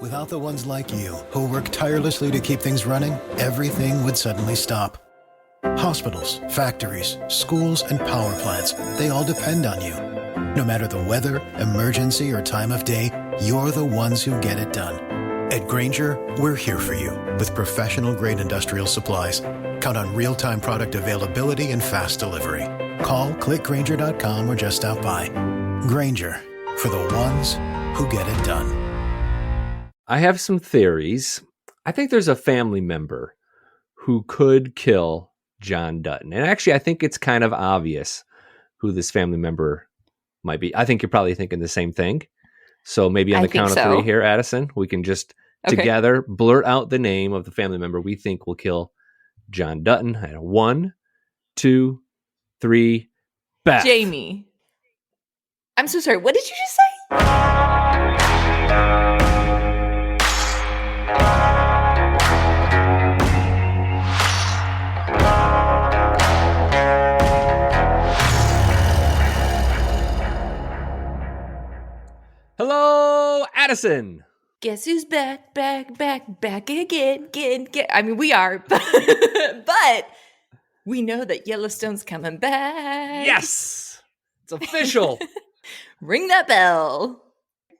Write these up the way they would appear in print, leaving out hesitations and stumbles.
Without the ones like you, who work tirelessly to keep things running, everything would suddenly stop. Hospitals, factories, schools, and power plants, they all depend on you. No matter the weather, emergency, or time of day, you're the ones who get it done. At Grainger, we're here for you with professional-grade industrial supplies. Count on real-time product availability and fast delivery. Call, clickgrainger.com, or just stop by. Grainger, for the ones who get it done. I have some theories. I think there's a family member who could kill John Dutton. And actually, I think it's kind of obvious who this family member might be. I think you're probably thinking the same thing. So maybe on the count of three here, Adison, we can just together blurt out the name of the family member we think will kill John Dutton. 1, 2, 3, Beth. Jamie. I'm so sorry. What did you just say? Hello, Adison. Guess who's back again. I mean, we are, but we know that Yellowstone's coming back. Yes, it's official. Ring that bell.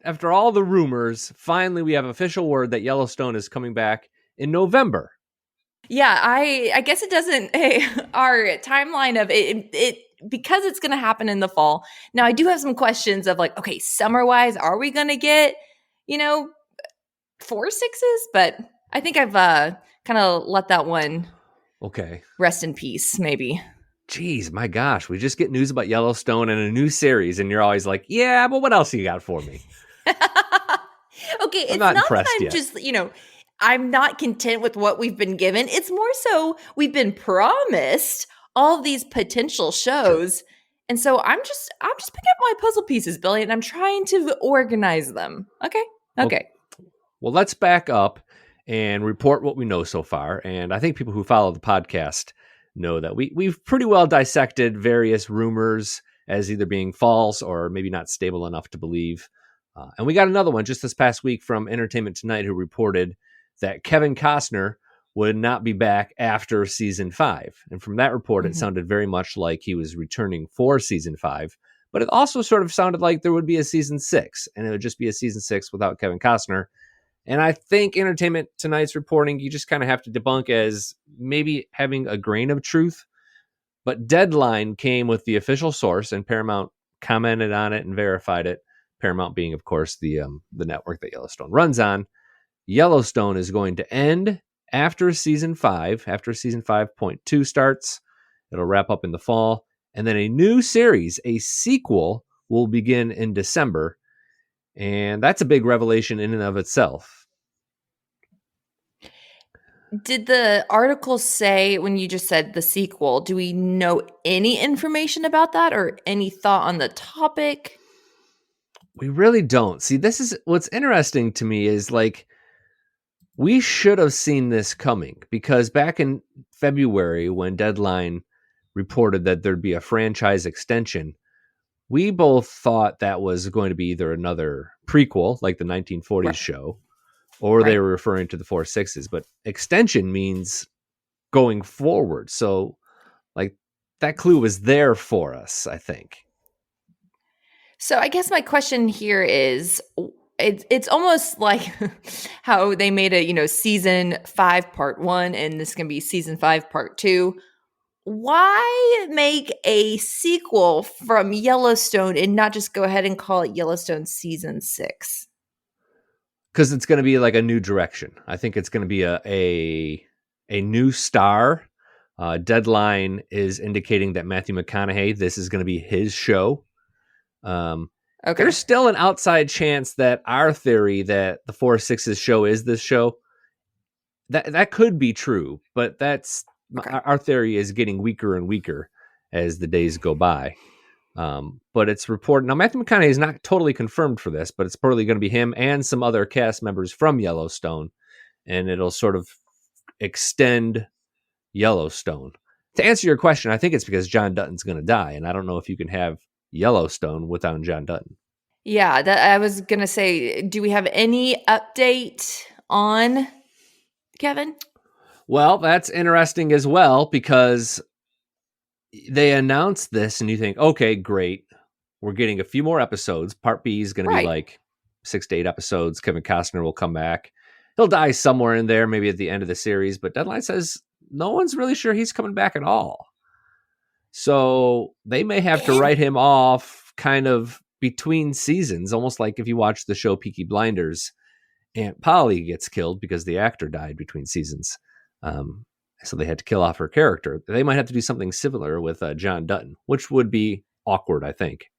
After all the rumors, finally we have official word that Yellowstone is coming back in November. Yeah, I guess it doesn't, our timeline of it because it's going to happen in the fall. Now, I do have some questions of like, okay, summer-wise, are we going to get, 4 6s? But I think I've kind of let that one rest in peace, maybe. Jeez, my gosh, we just get news about Yellowstone and a new series, and you're always like, yeah, but what else you got for me? Okay, it's not that I'm yet. Just, I'm not content with what we've been given. It's more so we've been promised all of these potential shows. And so I'm just picking up my puzzle pieces, Billy, and I'm trying to organize them. Okay. Well, let's back up and report what we know so far. And I think people who follow the podcast know that we've pretty well dissected various rumors as either being false or maybe not stable enough to believe. And we got another one just this past week from Entertainment Tonight who reported that Kevin Costner would not be back after season 5. And from that report, it sounded very much like he was returning for season 5, but it also sort of sounded like there would be a season 6, and it would just be a season 6 without Kevin Costner. And I think Entertainment Tonight's reporting, you just kind of have to debunk as maybe having a grain of truth. But Deadline came with the official source, and Paramount commented on it and verified it. Paramount being, of course, the network that Yellowstone runs on. Yellowstone is going to end after season 5, after season 5.2 starts. It'll wrap up in the fall. And then a new series, a sequel, will begin in December. And that's a big revelation in and of itself. Did the article say, when you just said the sequel, do we know any information about that or any thought on the topic? We really don't. See, this is what's interesting to me is like, we should have seen this coming because back in February when Deadline reported that there'd be a franchise extension, we both thought that was going to be either another prequel like the 1940s show, or they were referring to the 4 6s. But extension means going forward. So like that clue was there for us, I think. So I guess my question here is, it's almost like how they made a, season 5 part 1, and this is going to be season 5 part 2. Why make a sequel from Yellowstone and not just go ahead and call it Yellowstone season 6? Because it's going to be like a new direction. I think it's going to be a new star. Deadline is indicating that Matthew McConaughey, this is going to be his show. There's still an outside chance that our theory that the 4 6s show is this show, that could be true, but that's our theory is getting weaker and weaker as the days go by. But it's reported now Matthew McConaughey is not totally confirmed for this, but it's probably going to be him and some other cast members from Yellowstone, and it'll sort of extend Yellowstone. To answer your question, I think it's because John Dutton's going to die, and I don't know if you can have Yellowstone without John Dutton. Yeah, that I was gonna say, do we have any update on Kevin? Well, that's interesting as well because they announced this and you think, okay, great. We're getting a few more episodes. Part B is going to be Right. like 6 to 8 episodes. Kevin Costner will come back. He'll die somewhere in there, maybe at the end of the series, but Deadline says no one's really sure he's coming back at all. So they may have to write him off kind of between seasons, almost like if you watch the show Peaky Blinders, Aunt Polly gets killed because the actor died between seasons. So they had to kill off her character. They might have to do something similar with John Dutton, which would be awkward, I think.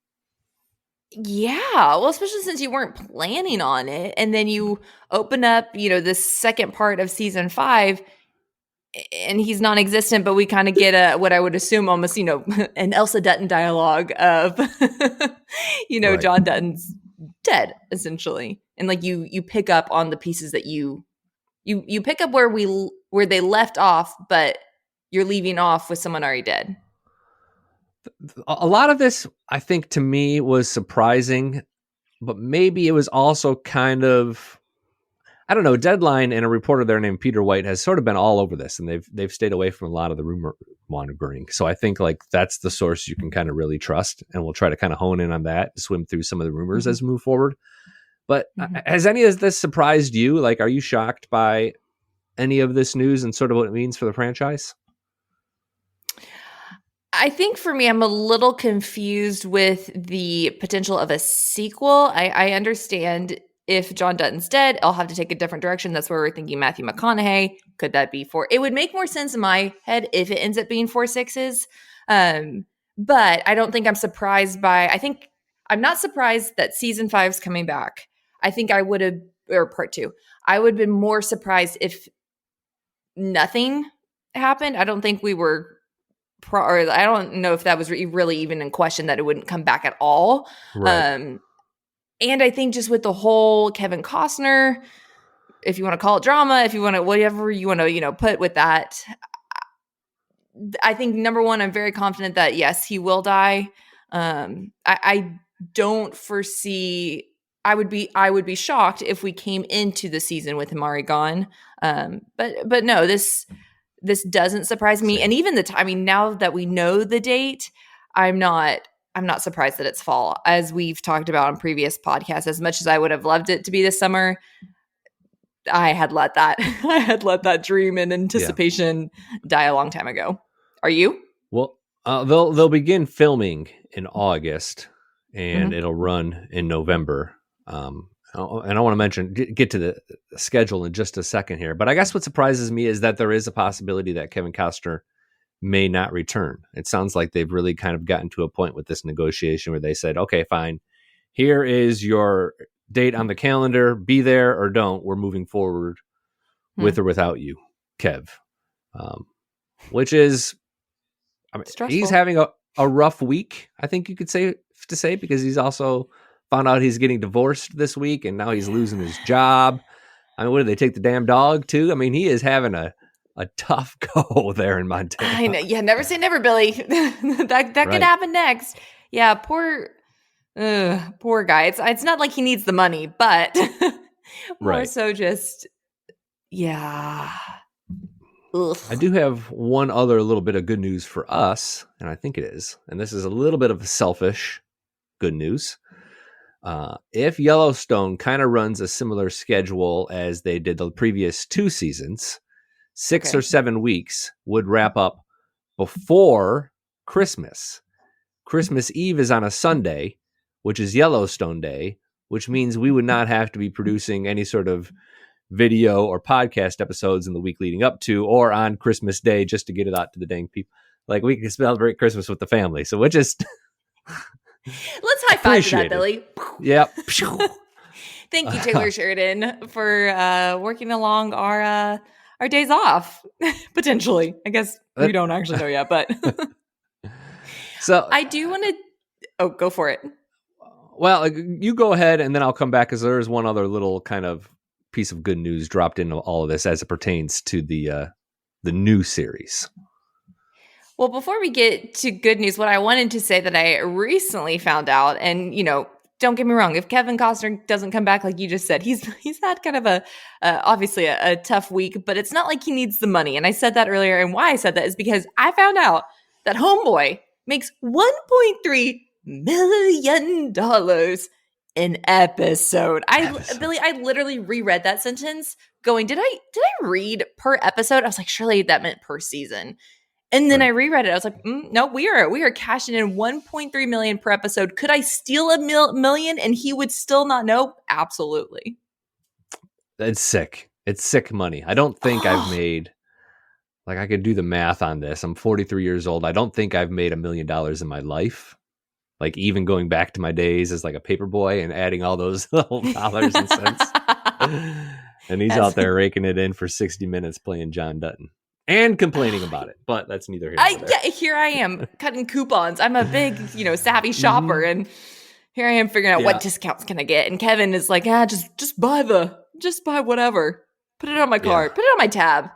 Yeah, well, especially since you weren't planning on it, and then you open up, the second part of season 5, and he's non-existent, but we kind of get what I would assume almost, an Elsa Dutton dialogue of, Right. John Dutton's dead essentially, and like you pick up on the pieces that you pick up where they left off, but you're leaving off with someone already dead. A lot of this, I think, to me was surprising, but maybe it was also kind of, I don't know, Deadline and a reporter there named Peter White has sort of been all over this, and they've stayed away from a lot of the rumor mongering. So I think like that's the source you can kind of really trust, and we'll try to kind of hone in on that, swim through some of the rumors as we move forward. But has any of this surprised you? Like, are you shocked by any of this news and sort of what it means for the franchise? I think for me, I'm a little confused with the potential of a sequel. I understand if John Dutton's dead, I'll have to take a different direction. That's where we're thinking Matthew McConaughey. Could that be 4? It would make more sense in my head if it ends up being 4 6s. But I don't think I'm surprised I'm not surprised that season 5 is coming back. I think I would have, or part 2, I would have been more surprised if nothing happened. I don't think we were or I don't know if that was really even in question that it wouldn't come back at all. Right. And I think just with the whole Kevin Costner, if you want to call it drama, if you want to, whatever you want to, put with that, I think number one, I'm very confident that yes, he will die. I don't foresee. I would be shocked if we came into the season with him already gone. But no, this doesn't surprise me. And even now that we know the date, I'm not surprised that it's fall. As we've talked about on previous podcasts, as much as I would have loved it to be this summer, I had let that dream and anticipation die a long time ago. Are you? Well, they'll begin filming in August, and it'll run in November. And I want to mention, get to the schedule in just a second here. But I guess what surprises me is that there is a possibility that Kevin Costner may not return. It sounds like they've really kind of gotten to a point with this negotiation where they said, okay, fine, here is your date on the calendar. Be there or don't. We're moving forward with or without you, Kev. Which is, he's having a rough week, I think you could say, because he's also found out he's getting divorced this week, and now he's losing his job. I mean, what did they take the damn dog to? I mean, he is having a tough go there in Montana. I know. Yeah, never say never, Billy. that could happen next. Yeah, poor guy. It's not like he needs the money, but more so just, yeah. Ugh. I do have one other little bit of good news for us, and I think it is, and this is a little bit of selfish good news. If Yellowstone kind of runs a similar schedule as they did the previous 2 seasons, 6 or 7 weeks would wrap up before Christmas. Christmas Eve is on a Sunday, which is Yellowstone Day, which means we would not have to be producing any sort of video or podcast episodes in the week leading up to or on Christmas Day just to get it out to the dang people. Like, we can celebrate Christmas with the family. So we're just... Let's high five to that, Billy. Yep. Thank you, Taylor Sheridan, for working along our days off, potentially. I guess we don't actually know yet, but so I do want to. Oh, go for it. Well, you go ahead, and then I'll come back because there is one other little kind of piece of good news dropped into all of this as it pertains to the new series. Well, before we get to good news, what I wanted to say that I recently found out, and don't get me wrong. If Kevin Costner doesn't come back, like you just said, he's had kind of obviously a tough week, but it's not like he needs the money. And I said that earlier. And why I said that is because I found out that Homeboy makes $1.3 million an episode. Billy, I literally reread that sentence going, did I read per episode? I was like, surely that meant per season. And then I reread it. I was like, no, we are cashing in 1.3 million per episode. Could I steal a million and he would still not know? Absolutely. It's sick. It's sick money. I don't think I've made, like, I could do the math on this. I'm 43 years old. I don't think I've made $1 million in my life. Like, even going back to my days as like a paper boy and adding all those little dollars and cents. And he's out there raking it in for 60 minutes playing John Dutton. And complaining about it, but that's neither here nor there. Yeah, here I am cutting coupons. I'm a big, savvy shopper, and here I am figuring out what discounts can I get. And Kevin is like, just buy whatever. Put it on my card. Put it on my tab.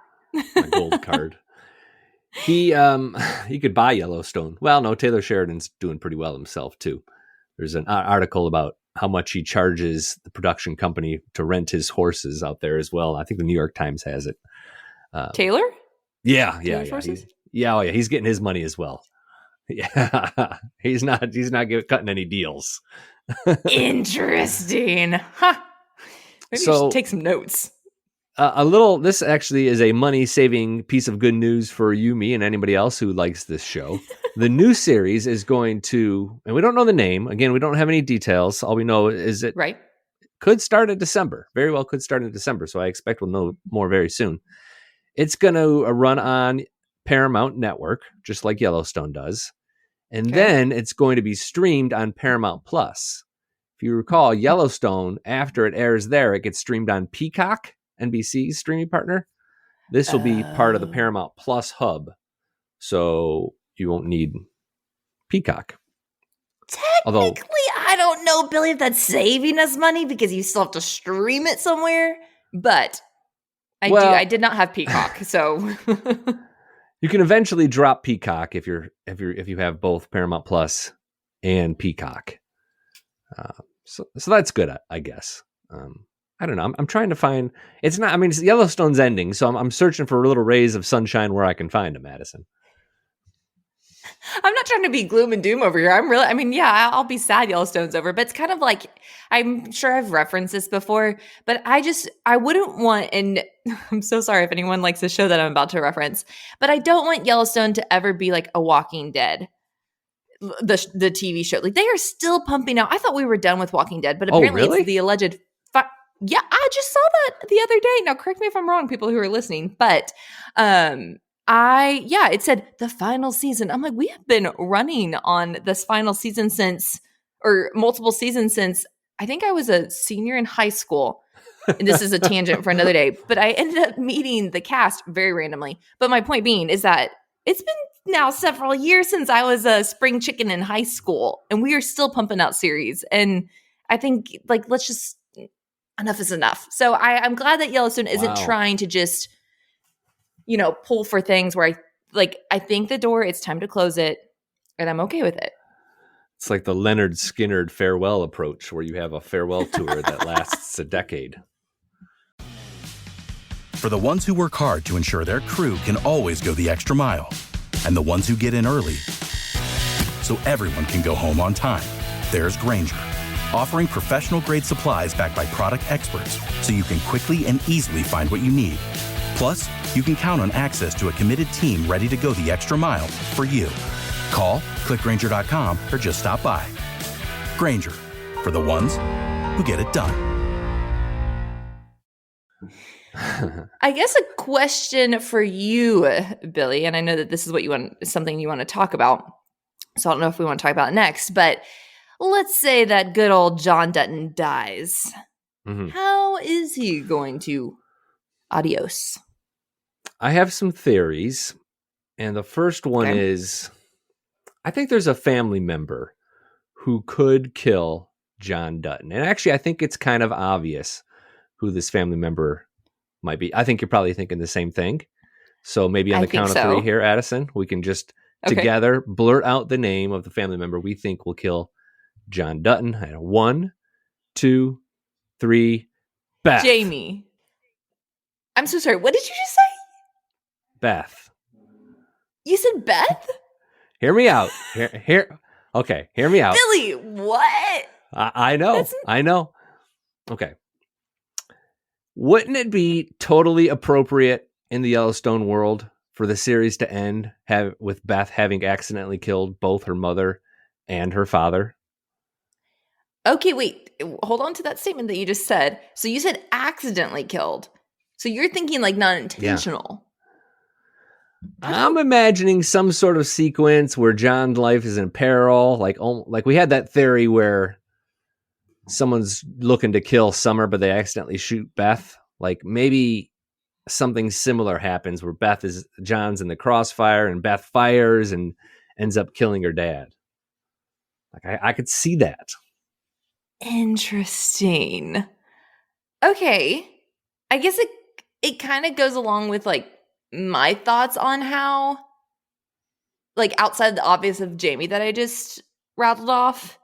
My gold card. He could buy Yellowstone. Well, no, Taylor Sheridan's doing pretty well himself too. There's an article about how much he charges the production company to rent his horses out there as well. I think the New York Times has it. Taylor? Yeah. He's getting his money as well. Yeah, he's not cutting any deals. Interesting. Huh. Maybe you should take some notes. This actually is a money-saving piece of good news for you, me, and anybody else who likes this show. The new series is going to, and we don't know the name. Again, we don't have any details. All we know is it could start in December. Very well could start in December. So I expect we'll know more very soon. It's going to run on Paramount Network, just like Yellowstone does. And then it's going to be streamed on Paramount Plus. If you recall, Yellowstone, after it airs there, it gets streamed on Peacock, NBC's streaming partner. This will be part of the Paramount Plus hub. So you won't need Peacock. Technically, I don't know, Billy, if that's saving us money because you still have to stream it somewhere. But I did not have Peacock, so you can eventually drop Peacock if you have both Paramount Plus and Peacock. So that's good, I guess. I don't know. I'm trying to find. It's not. I mean, Yellowstone's ending, so I'm searching for little rays of sunshine where I can find them, Adison. I'm not trying to be gloom and doom over here. I'll be sad Yellowstone's over, but it's kind of like, I'm sure I've referenced this before, but I wouldn't want, and I'm so sorry if anyone likes the show that I'm about to reference, but I don't want Yellowstone to ever be like a Walking Dead, the TV show. Like, they are still pumping out. I thought we were done with Walking Dead, but apparently it's the alleged. Yeah, I just saw that the other day. Now, correct me if I'm wrong, people who are listening, but it said the final season. I'm like, we have been running on this final season or multiple seasons since I think I was a senior in high school. And this is a tangent for another day, but I ended up meeting the cast very randomly. But my point being is that it's been now several years since I was a spring chicken in high school, and we are still pumping out series. And I think, like, let's just, enough is enough. So I'm glad that Yellowstone isn't trying to just, pull for things where I think the door, it's time to close it, and I'm okay with it. It's like the Leonard Skinner farewell approach, where you have a farewell tour that lasts a decade. For the ones who work hard to ensure their crew can always go the extra mile, and the ones who get in early so everyone can go home on time, there's Grainger, offering professional-grade supplies backed by product experts so you can quickly and easily find what you need. Plus, you can count on access to a committed team ready to go the extra mile for you. Call, click Grainger.com, or just stop by. Grainger, for the ones who get it done. I guess a question for you, Billy, and I know that this is something you want to talk about, so I don't know if we want to talk about it next, but let's say that good old John Dutton dies. Mm-hmm. How is he going to adios? I have some theories, and the first one is, I think there's a family member who could kill John Dutton. And actually, I think it's kind of obvious who this family member might be. I think you're probably thinking the same thing. So maybe on the count of three here, Adison, we can just together blurt out the name of the family member we think will kill John Dutton. I had 1, 2, 3. Beth. Jamie. I'm so sorry. What did you just say? Beth. You said Beth? Hear me out. Okay, hear me out. Billy, what? I know. I know. Okay. Wouldn't it be totally appropriate in the Yellowstone world for the series to end with Beth having accidentally killed both her mother and her father? Okay, wait. Hold on to that statement that you just said. So you said accidentally killed. So you're thinking like not intentional. I'm imagining some sort of sequence where John's life is in peril. Like we had that theory where someone's looking to kill Summer, but they accidentally shoot Beth. Like maybe something similar happens where John's in the crossfire and Beth fires and ends up killing her dad. Like I could see that. Interesting. Okay. I guess it kind of goes along with like my thoughts on how, like outside the obvious of Jamie that I just rattled off,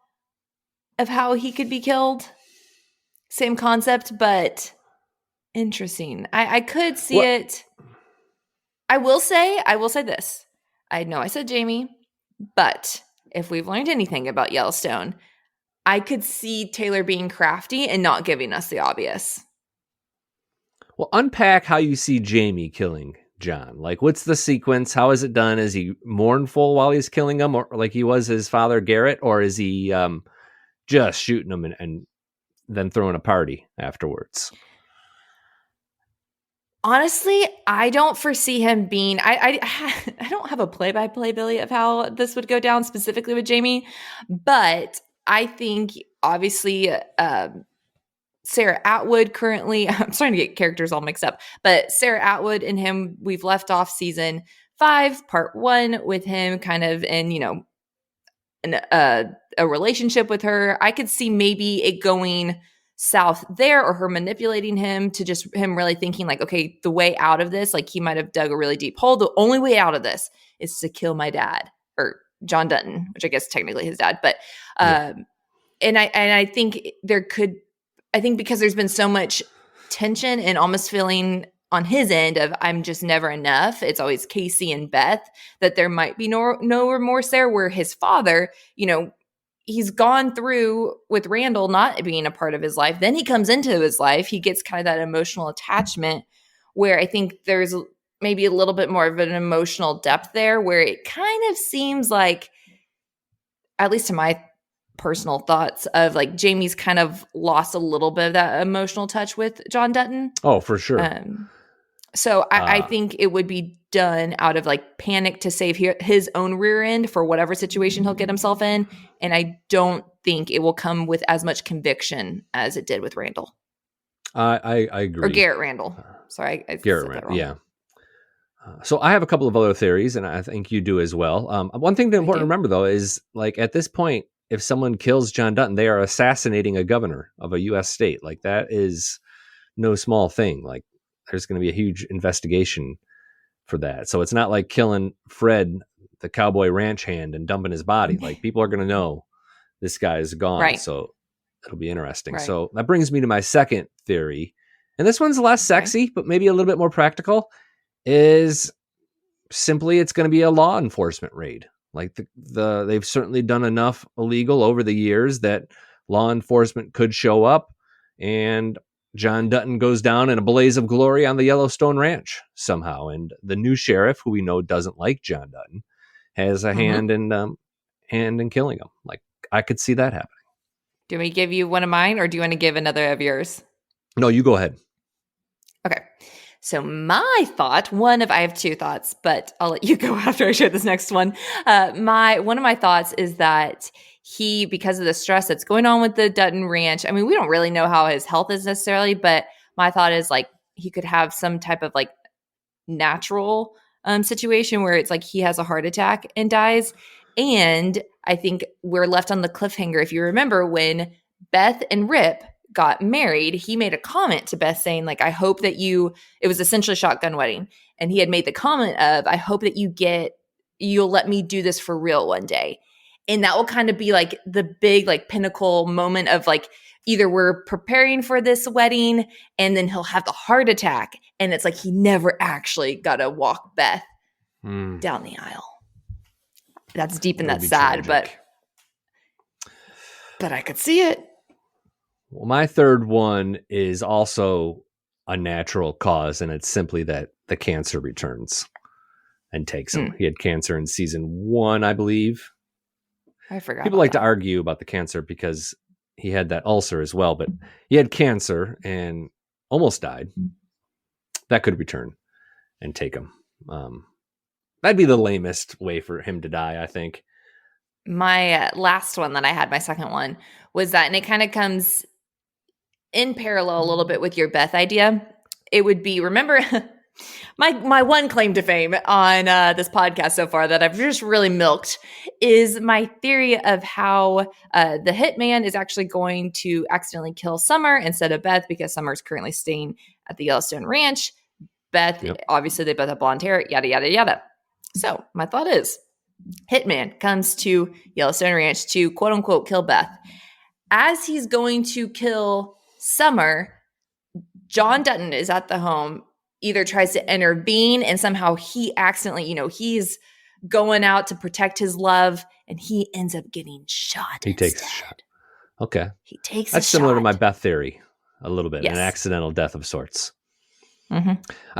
of how he could be killed. Same concept, but interesting. I could see it. I will say this. I know I said Jamie, but if we've learned anything about Yellowstone, I could see Taylor being crafty and not giving us the obvious. Well, unpack how you see Jamie killing John. Like, what's the sequence? How is it done? Is he mournful while he's killing him, or like he was his father Garrett, or is he just shooting him and then throwing a party afterwards? Honestly, I don't foresee him being. I don't have a play-by-play, Billy, of how this would go down specifically with Jamie, but I think obviously Sarah Atwood currently. I'm starting to get characters all mixed up, but Sarah Atwood and him, we've left off season 5, part 1, with him kind of in a relationship with her. I could see maybe it going south there, or her manipulating him to just him really thinking like, okay, the way out of this, like he might have dug a really deep hole. The only way out of this is to kill my dad, or John Dutton, which I guess technically his dad. But and I think I think because there's been so much tension and almost feeling on his end of I'm just never enough. It's always Casey and Beth, that there might be no remorse there, where his father, he's gone through with Randall not being a part of his life. Then he comes into his life. He gets kind of that emotional attachment where I think there's maybe a little bit more of an emotional depth there, where it kind of seems like, at least to my personal thoughts, of like Jamie's kind of lost a little bit of that emotional touch with John Dutton. Oh, for sure. So I think it would be done out of like panic to save his own rear end for whatever situation he'll get himself in. And I don't think it will come with as much conviction as it did with Randall. I agree. Or Garrett Randall. Sorry, I Garrett said that Randall, wrong. yeah. So I have a couple of other theories, and I think you do as well. One thing that's important to remember, though, is like at this point, if someone kills John Dutton, they are assassinating a governor of a U.S. state. Like that is no small thing. Like there's going to be a huge investigation for that. So it's not like killing Fred, the cowboy ranch hand, and dumping his body. Like people are going to know this guy is gone. Right. So it'll be interesting. Right. So that brings me to my second theory. And this one's less sexy, but maybe a little bit more practical, is simply it's going to be a law enforcement raid. Like they've certainly done enough illegal over the years that law enforcement could show up, and John Dutton goes down in a blaze of glory on the Yellowstone ranch somehow. And the new sheriff, who we know doesn't like John Dutton, has a hand in killing him. Like I could see that happening. Do we give you one of mine, or do you want to give another of yours? No, you go ahead. Okay. So my thought, I have two thoughts, but I'll let you go after I share this next one. One of my thoughts is that he, because of the stress that's going on with the Dutton Ranch, I mean, we don't really know how his health is necessarily, but my thought is like he could have some type of like natural situation where it's like he has a heart attack and dies. And I think we're left on the cliffhanger. If you remember when Beth and Rip got married, he made a comment to Beth saying like, I hope that it was essentially a shotgun wedding. And he had made the comment of, I hope that you'll let me do this for real one day. And that will kind of be like the big like pinnacle moment of like either we're preparing for this wedding and then he'll have the heart attack. And it's like he never actually got to walk Beth down the aisle. That's deep and that's sad, tragic. but I could see it. Well, my third one is also a natural cause, and it's simply that the cancer returns and takes him. He had cancer in season 1, I believe. I forgot. People like to argue about the cancer because he had that ulcer as well, but he had cancer and almost died. That could return and take him. That'd be the lamest way for him to die, I think. My last one that I had, my second one, was that, and it kind of comes in parallel a little bit with your Beth idea. It would be, remember, my one claim to fame on this podcast so far that I've just really milked is my theory of how the hitman is actually going to accidentally kill Summer instead of Beth because Summer's currently staying at the Yellowstone Ranch. Beth, obviously they both have blonde hair, yada, yada, yada. So my thought is, hitman comes to Yellowstone Ranch to quote unquote kill Beth. As he's going to kill Summer, John Dutton is at the home, either tries to intervene and somehow he accidentally, he's going out to protect his love and he ends up getting shot. He takes a shot. Okay. He takes That's a similar to shot. my Beth theory a little bit, Yes. an accidental death of sorts. Mm-hmm.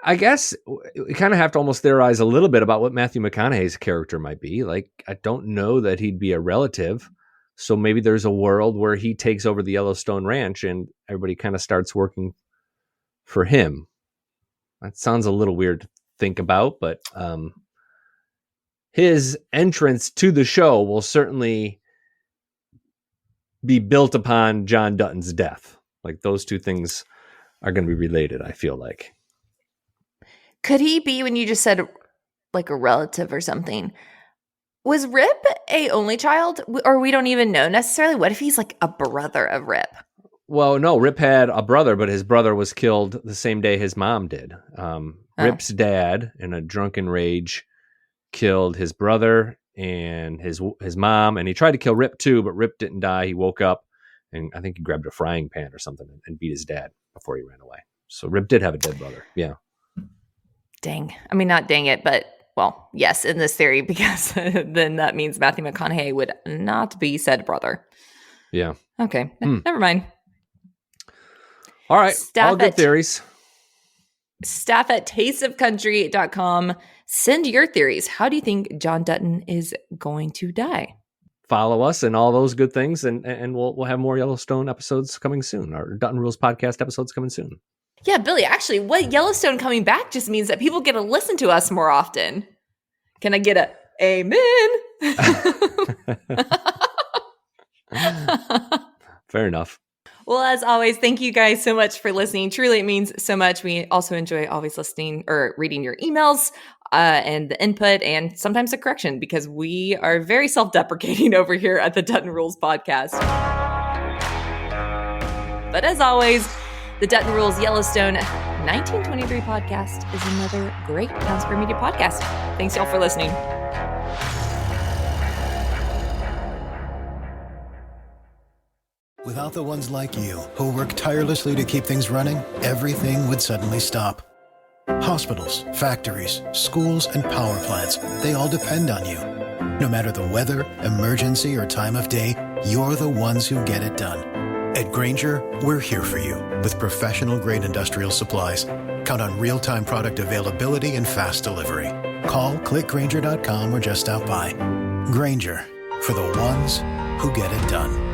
I guess we kind of have to almost theorize a little bit about what Matthew McConaughey's character might be. Like, I don't know that he'd be a relative. So maybe there's a world where he takes over the Yellowstone Ranch and everybody kind of starts working for him. That sounds a little weird to think about, but his entrance to the show will certainly be built upon John Dutton's death. Like, those two things are going to be related, I feel like. Could he be, when you just said like a relative or something, was Rip a only child? Or we don't even know necessarily. What if he's like a brother of Rip? Well, no, Rip had a brother, but his brother was killed the same day his mom did. Rip's dad, in a drunken rage, killed his brother and his mom, and he tried to kill Rip too, but Rip didn't die. He woke up, and I think he grabbed a frying pan or something and beat his dad before he ran away. So Rip did have a dead brother. Yeah. Dang. I mean, not dang it, but well, yes, in this theory, because then that means Matthew McConaughey would not be said brother. Yeah. Okay. Never mind. All right. All good theories. Staff at tasteofcountry.com. Send your theories. How do you think John Dutton is going to die? Follow us and all those good things, and we'll have more Yellowstone episodes coming soon, or Dutton Rules podcast episodes coming soon. Yeah, Billy, actually, what Yellowstone coming back just means that people get to listen to us more often. Can I get a amen? Fair enough. Well, as always, thank you guys so much for listening. Truly, it means so much. We also enjoy always listening or reading your emails and the input and sometimes the correction, because we are very self-deprecating over here at the Dutton Rules podcast. But as always, the Dutton Rules Yellowstone 1923 podcast is another great Town Square Media podcast. Thanks y'all for listening. Without the ones like you, who work tirelessly to keep things running, everything would suddenly stop. Hospitals, factories, schools, and power plants, they all depend on you. No matter the weather, emergency, or time of day, you're the ones who get it done. At Grainger, we're here for you with professional-grade industrial supplies. Count on real-time product availability and fast delivery. Call, click Grainger.com, or just stop by. Grainger, for the ones who get it done.